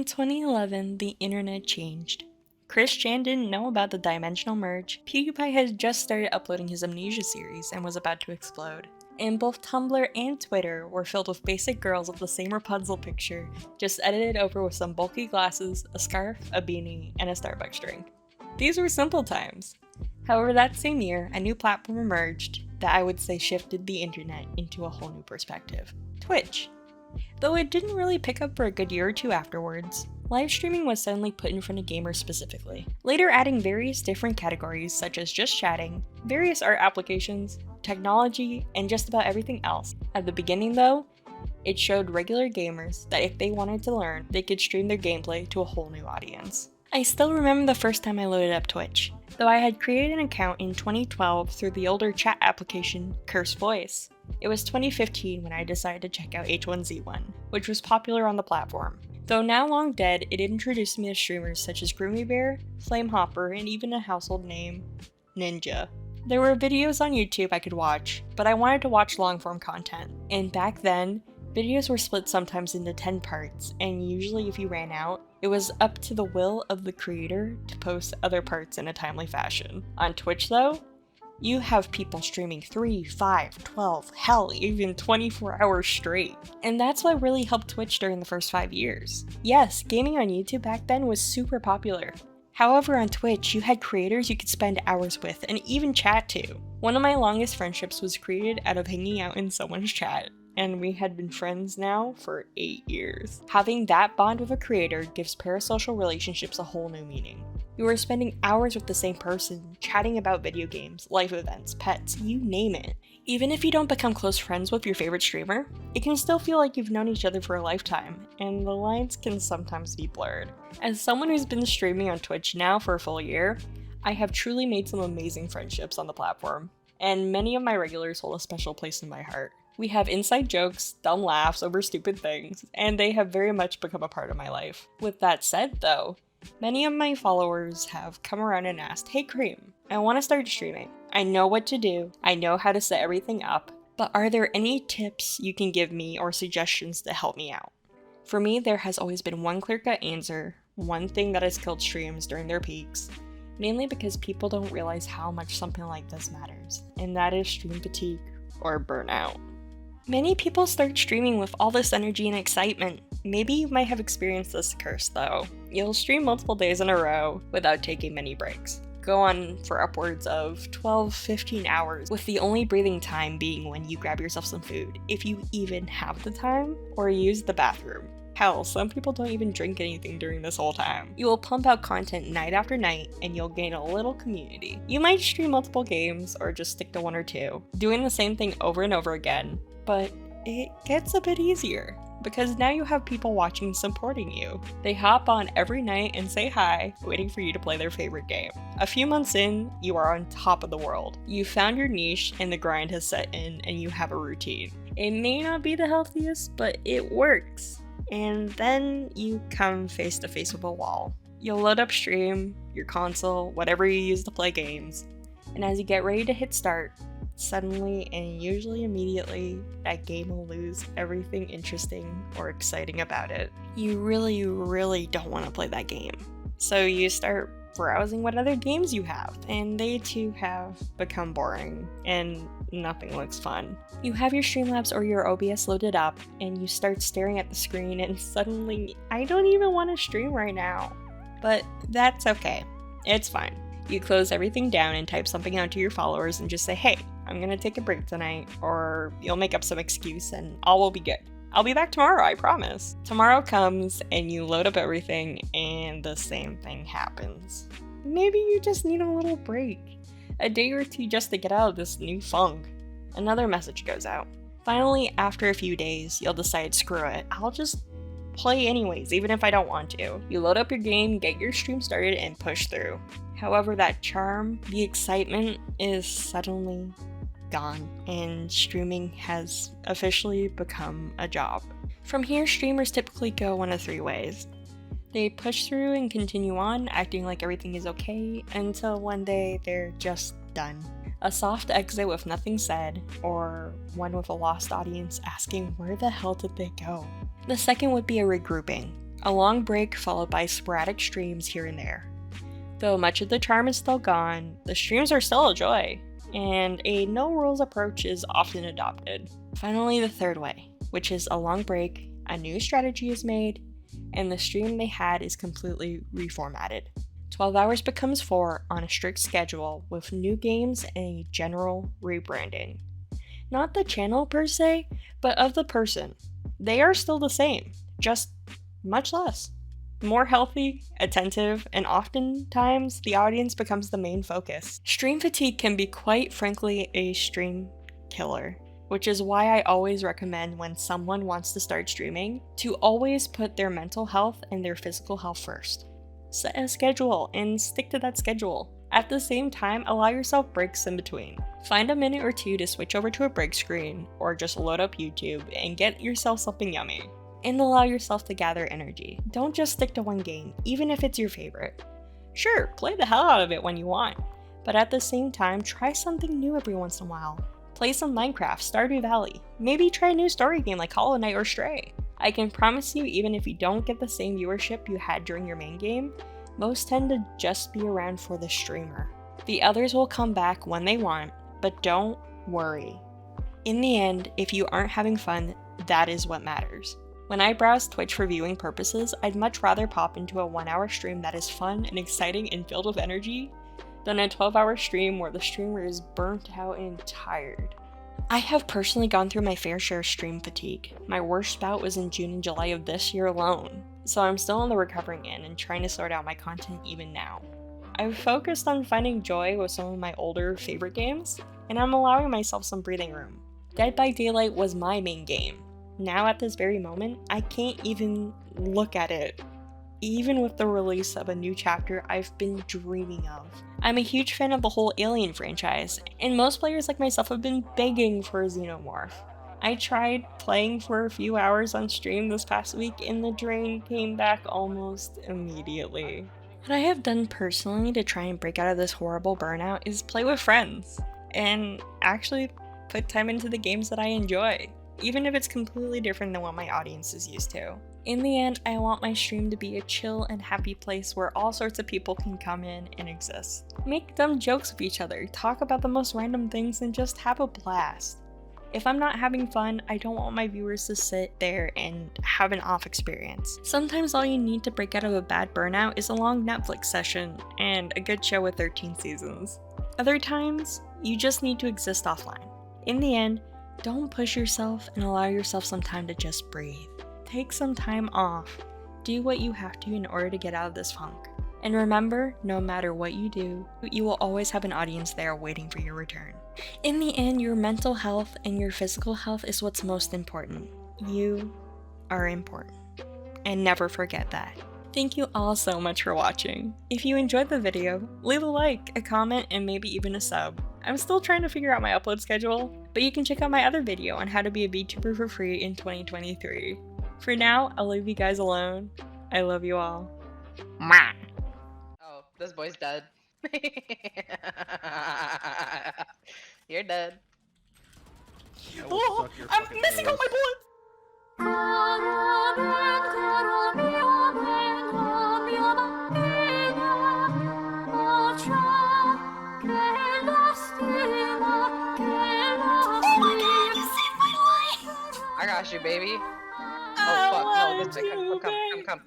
In 2011, the internet changed. Chris Chan didn't know about the dimensional merge. PewDiePie had just started uploading his Amnesia series and was about to explode. And both Tumblr and Twitter were filled with basic girls of the same Rapunzel picture, just edited over with some bulky glasses, a scarf, a beanie, and a Starbucks drink. These were simple times. However, that same year, a new platform emerged that I would say shifted the internet into a whole new perspective: Twitch. Though it didn't really pick up for a good year or two afterwards, live streaming was suddenly put in front of gamers specifically, later adding various different categories such as just chatting, various art applications, technology, and just about everything else. At the beginning though, it showed regular gamers that if they wanted to learn, they could stream their gameplay to a whole new audience. I still remember the first time I loaded up Twitch, though I had created an account in 2012 through the older chat application Curse Voice. It was 2015 when I decided to check out H1Z1, which was popular on the platform. Though now long dead, it introduced me to streamers such as Groomy Bear, Flamehopper, and even a household name, Ninja. There were videos on YouTube I could watch, but I wanted to watch long-form content, and back then, videos were split sometimes into 10 parts, and usually if you ran out, it was up to the will of the creator to post other parts in a timely fashion. On Twitch though, you have people streaming 3, 5, 12, hell, even 24 hours straight. And that's what really helped Twitch during the first 5 years. Yes, gaming on YouTube back then was super popular. However, on Twitch, you had creators you could spend hours with and even chat to. One of my longest friendships was created out of hanging out in someone's chat, and we had been friends now for 8 years. Having that bond with a creator gives parasocial relationships a whole new meaning. You are spending hours with the same person, chatting about video games, life events, pets, you name it. Even if you don't become close friends with your favorite streamer, it can still feel like you've known each other for a lifetime, and the lines can sometimes be blurred. As someone who's been streaming on Twitch now for a full year, I have truly made some amazing friendships on the platform, and many of my regulars hold a special place in my heart. We have inside jokes, dumb laughs over stupid things, and they have very much become a part of my life. With that said though, many of my followers have come around and asked, "Hey Cream, I want to start streaming. I know what to do, I know how to set everything up, but are there any tips you can give me or suggestions to help me out?" For me, there has always been one clear-cut answer, one thing that has killed streams during their peaks, mainly because people don't realize how much something like this matters, and that is stream fatigue or burnout. Many people start streaming with all this energy and excitement. Maybe you might have experienced this curse though. You'll stream multiple days in a row without taking many breaks. Go on for upwards of 12-15 hours, with the only breathing time being when you grab yourself some food, if you even have the time, or use the bathroom. Hell, some people don't even drink anything during this whole time. You will pump out content night after night, and you'll gain a little community. You might stream multiple games, or just stick to one or two, doing the same thing over and over again, but it gets a bit easier, because now you have people watching supporting you. They hop on every night and say hi, waiting for you to play their favorite game. A few months in, you are on top of the world. You found your niche and the grind has set in and you have a routine. It may not be the healthiest, but it works. And then you come face to face with a wall. You'll load up stream, your console, whatever you use to play games, and as you get ready to hit start, suddenly and usually immediately, that game will lose everything interesting or exciting about it. You really don't want to play that game. So you start browsing what other games you have, and they too have become boring, and nothing looks fun. You have your Streamlabs or your OBS loaded up, and you start staring at the screen, and suddenly, I don't even want to stream right now. But that's okay. It's fine. You close everything down and type something out to your followers and just say, "Hey, I'm gonna take a break tonight," or you'll make up some excuse and all will be good. I'll be back tomorrow, I promise. Tomorrow comes and you load up everything and the same thing happens. Maybe you just need a little break. A day or two just to get out of this new funk. Another message goes out. Finally, after a few days, you'll decide, screw it, I'll just play anyways, even if I don't want to. You load up your game, get your stream started, and push through. However, that charm, the excitement, is suddenly gone, and streaming has officially become a job. From here, streamers typically go one of 3 ways. They push through and continue on, acting like everything is okay, until one day they're just done. A soft exit with nothing said, or one with a lost audience asking where the hell did they go? The second would be a regrouping. A long break followed by sporadic streams here and there. Though much of the charm is still gone, the streams are still a joy, and a no-rules approach is often adopted. Finally, the third way, which is a long break, a new strategy is made, and the stream they had is completely reformatted. 12 hours becomes 4 on a strict schedule with new games and a general rebranding. Not the channel per se, but of the person. They are still the same, just much less. More healthy, attentive, and oftentimes the audience becomes the main focus. Stream fatigue can be quite frankly a stream killer, which is why I always recommend when someone wants to start streaming to always put their mental health and their physical health first. Set a schedule and stick to that schedule. At the same time, allow yourself breaks in between. Find a minute or two to switch over to a break screen or just load up YouTube and get yourself something yummy. And allow yourself to gather energy. Don't just stick to one game, even if it's your favorite. Sure, play the hell out of it when you want, but at the same time, try something new every once in a while. Play some Minecraft, Stardew Valley, maybe try a new story game like Hollow Knight or Stray. I can promise you, even if you don't get the same viewership you had during your main game, most tend to just be around for the streamer. The others will come back when they want, but don't worry. In the end, if you aren't having fun, that is what matters. When I browse Twitch for viewing purposes, I'd much rather pop into a 1-hour stream that is fun and exciting and filled with energy than a 12-hour stream where the streamer is burnt out and tired. I have personally gone through my fair share of stream fatigue. My worst bout was in June and July of this year alone, so I'm still on the recovering end and trying to sort out my content even now. I've focused on finding joy with some of my older favorite games, and I'm allowing myself some breathing room. Dead by Daylight was my main game. Now at this very moment, I can't even look at it. Even with the release of a new chapter I've been dreaming of. I'm a huge fan of the whole Alien franchise, and most players like myself have been begging for a Xenomorph. I tried playing for a few hours on stream this past week and the drain came back almost immediately. What I have done personally to try and break out of this horrible burnout is play with friends, and actually put time into the games that I enjoy, even if it's completely different than what my audience is used to. In the end, I want my stream to be a chill and happy place where all sorts of people can come in and exist. Make dumb jokes with each other, talk about the most random things, and just have a blast. If I'm not having fun, I don't want my viewers to sit there and have an off experience. Sometimes all you need to break out of a bad burnout is a long Netflix session and a good show with 13 seasons. Other times, you just need to exist offline. In the end, don't push yourself and allow yourself some time to just breathe. Take some time off. Do what you have to in order to get out of this funk. And remember, no matter what you do, you will always have an audience there waiting for your return. In the end, your mental health and your physical health is what's most important. You are important. And never forget that. Thank you all so much for watching. If you enjoyed the video, leave a like, a comment, and maybe even a sub. I'm still trying to figure out my upload schedule, but you can check out my other video on how to be a VTuber for free in 2023. For now, I'll leave you guys alone. I love you all. Mwah. Oh, this boy's dead. You're dead. Oh, I'm missing all my bullets! Oh my god, you saved my life! I got you, baby. Oh fuck, no, this way. Come.